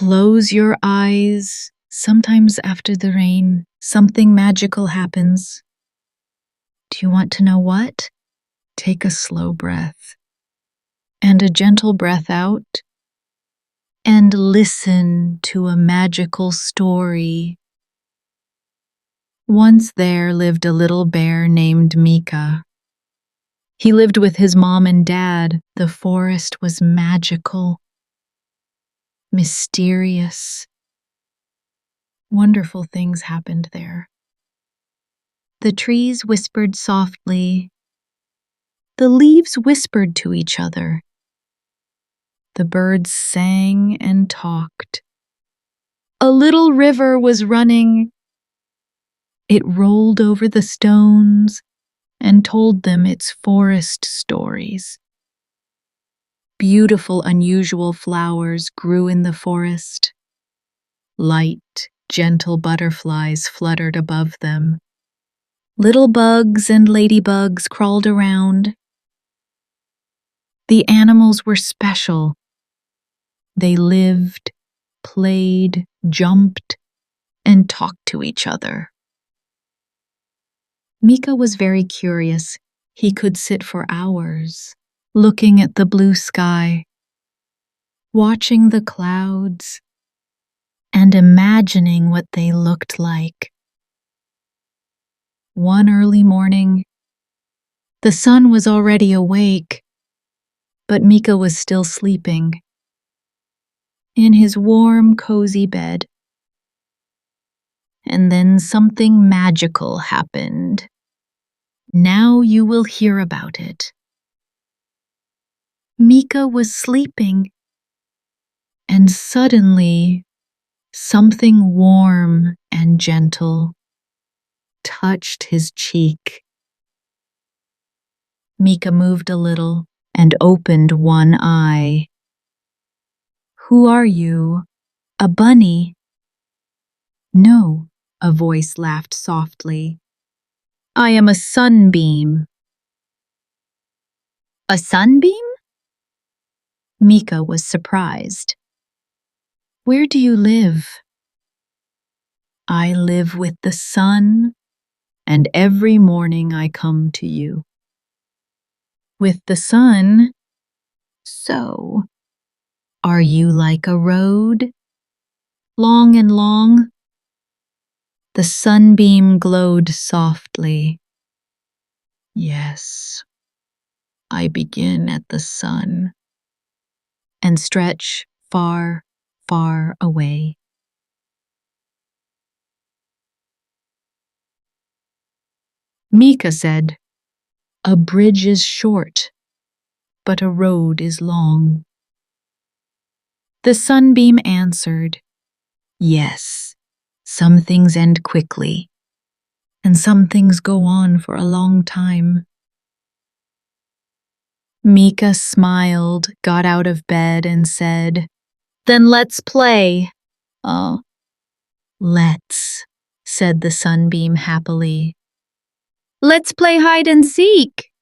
Close your eyes. Sometimes after the rain, something magical happens. Do you want to know what? Take a slow breath and a gentle breath out and listen to a magical story. Once there lived a little bear named Mika. He lived with his mom and dad. The forest was magical, mysterious. Wonderful things happened there. The trees whispered softly. The leaves whispered to each other. The birds sang and talked. A little river was running. It rolled over the stones and told them its forest stories. Beautiful, unusual flowers grew in the forest. Light, gentle butterflies fluttered above them. Little bugs and ladybugs crawled around. The animals were special. They lived, played, jumped, and talked to each other. Mika was very curious. He could sit for hours, looking at the blue sky, watching the clouds, and imagining what they looked like. One early morning, the sun was already awake, but Mika was still sleeping in his warm, cozy bed. And then something magical happened. Now you will hear about it. Mika was sleeping, and suddenly something warm and gentle touched his cheek. Mika moved a little and opened one eye. "Who are you? A bunny?" "No," a voice laughed softly. "I am a sunbeam." "A sunbeam?" Mika was surprised. "Where do you live?" "I live with the sun, and every morning I come to you." "With the sun? So, are you like a road? Long and long?" The sunbeam glowed softly. "Yes, I begin at the sun and stretch far, far away." Mika said, "A bridge is short, but a road is long." The sunbeam answered, "Yes, some things end quickly, and some things go on for a long time." Mika smiled, got out of bed, and said, "Then let's play." "Oh, let's," said the sunbeam happily. "Let's play hide and seek."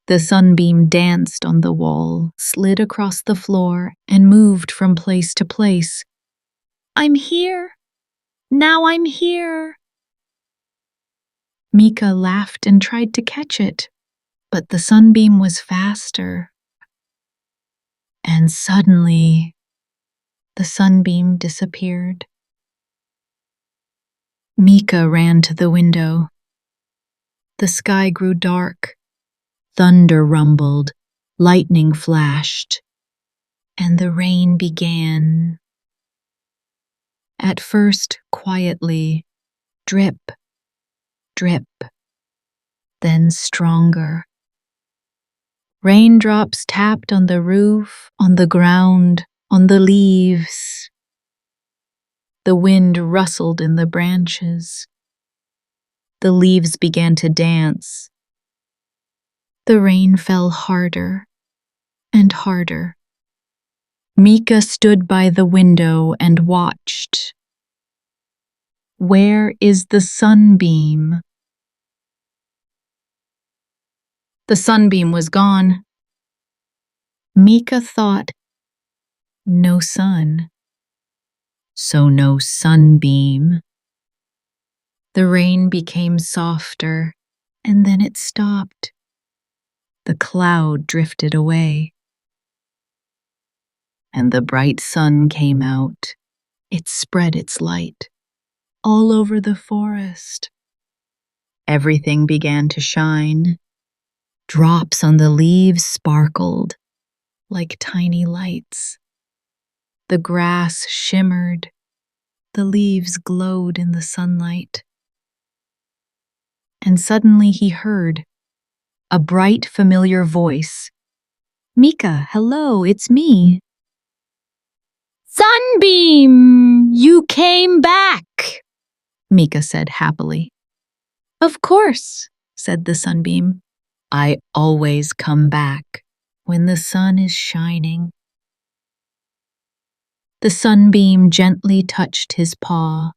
The sunbeam danced on the wall, slid across the floor, and moved from place to place. "I'm here. Now I'm here." Mika laughed and tried to catch it, but the sunbeam was faster. And suddenly, the sunbeam disappeared. Mika ran to the window. The sky grew dark. Thunder rumbled, lightning flashed, and the rain began. At first, quietly, drip, drip, then stronger. Raindrops tapped on the roof, on the ground, on the leaves. The wind rustled in the branches. The leaves began to dance. The rain fell harder and harder. Mika stood by the window and watched. Where is the sunbeam? The sunbeam was gone. Mika thought, no sun, so no sunbeam. The rain became softer, and then it stopped. The cloud drifted away, and the bright sun came out. It spread its light all over the forest. Everything began to shine. Drops on the leaves sparkled like tiny lights. The grass shimmered. The leaves glowed in the sunlight. And suddenly he heard a bright, familiar voice. "Mika, hello, it's me." "Sunbeam, you came back," Mika said happily. "Of course," said the sunbeam. "I always come back when the sun is shining." The sunbeam gently touched his paw.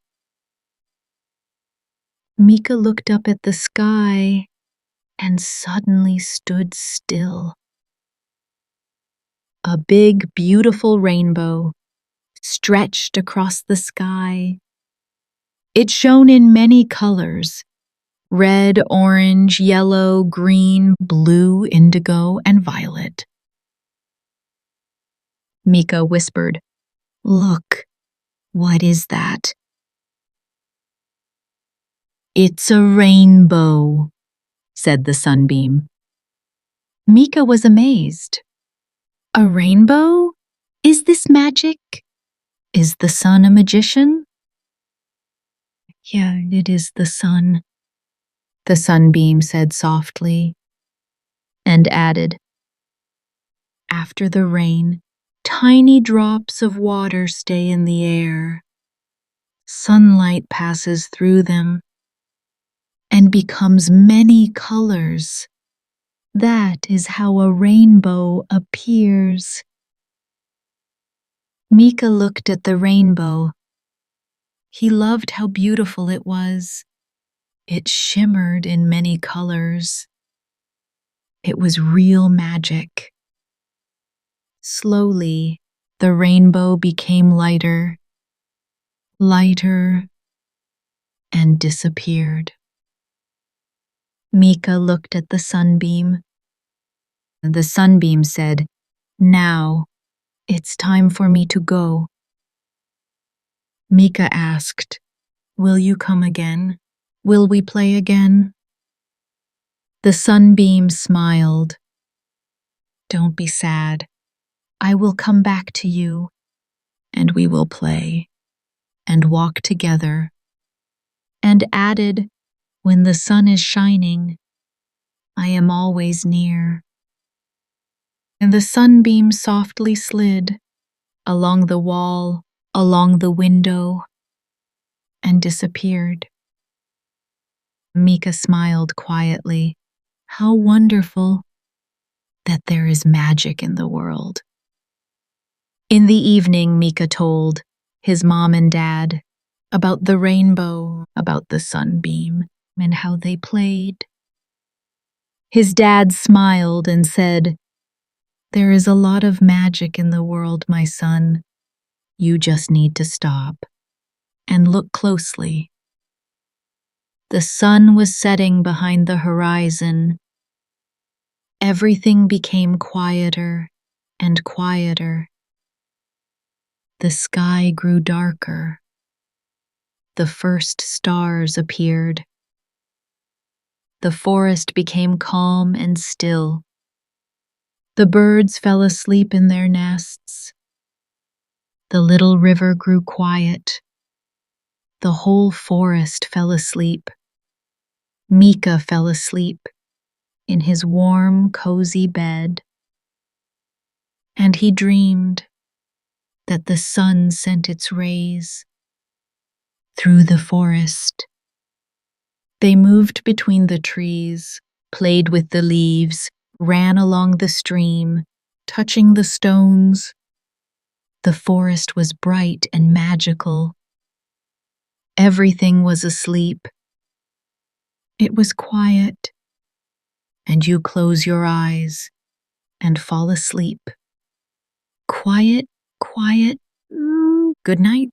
Mika looked up at the sky and suddenly stood still. A big, beautiful rainbow stretched across the sky. It shone in many colors: red, orange, yellow, green, blue, indigo, and violet. Mika whispered, "Look, what is that?" "It's a rainbow," said the sunbeam. Mika was amazed. "A rainbow? Is this magic? Is the sun a magician?" "Yeah, it is the sun," the sunbeam said softly, and added, "After the rain, tiny drops of water stay in the air. Sunlight passes through them and becomes many colors. That is how a rainbow appears." Mika looked at the rainbow. He loved how beautiful it was. It shimmered in many colors. It was real magic. Slowly, the rainbow became lighter, lighter, and disappeared. Mika looked at the sunbeam. The sunbeam said, "Now, it's time for me to go." Mika asked, "Will you come again? Will we play again?" The sunbeam smiled. "Don't be sad. I will come back to you, and we will play and walk together." And added, "When the sun is shining, I am always near." And the sunbeam softly slid along the wall, along the window, and disappeared. Mika smiled quietly. How wonderful that there is magic in the world. In the evening, Mika told his mom and dad about the rainbow, about the sunbeam, and how they played. His dad smiled and said, "There is a lot of magic in the world, my son. You just need to stop and look closely." The sun was setting behind the horizon. Everything became quieter and quieter. The sky grew darker. The first stars appeared. The forest became calm and still. The birds fell asleep in their nests. The little river grew quiet. The whole forest fell asleep. Mika fell asleep in his warm, cozy bed. And he dreamed that the sun sent its rays through the forest. They moved between the trees, played with the leaves, ran along the stream, touching the stones. The forest was bright and magical. Everything was asleep. It was quiet, and you close your eyes and fall asleep. Quiet, quiet, good night.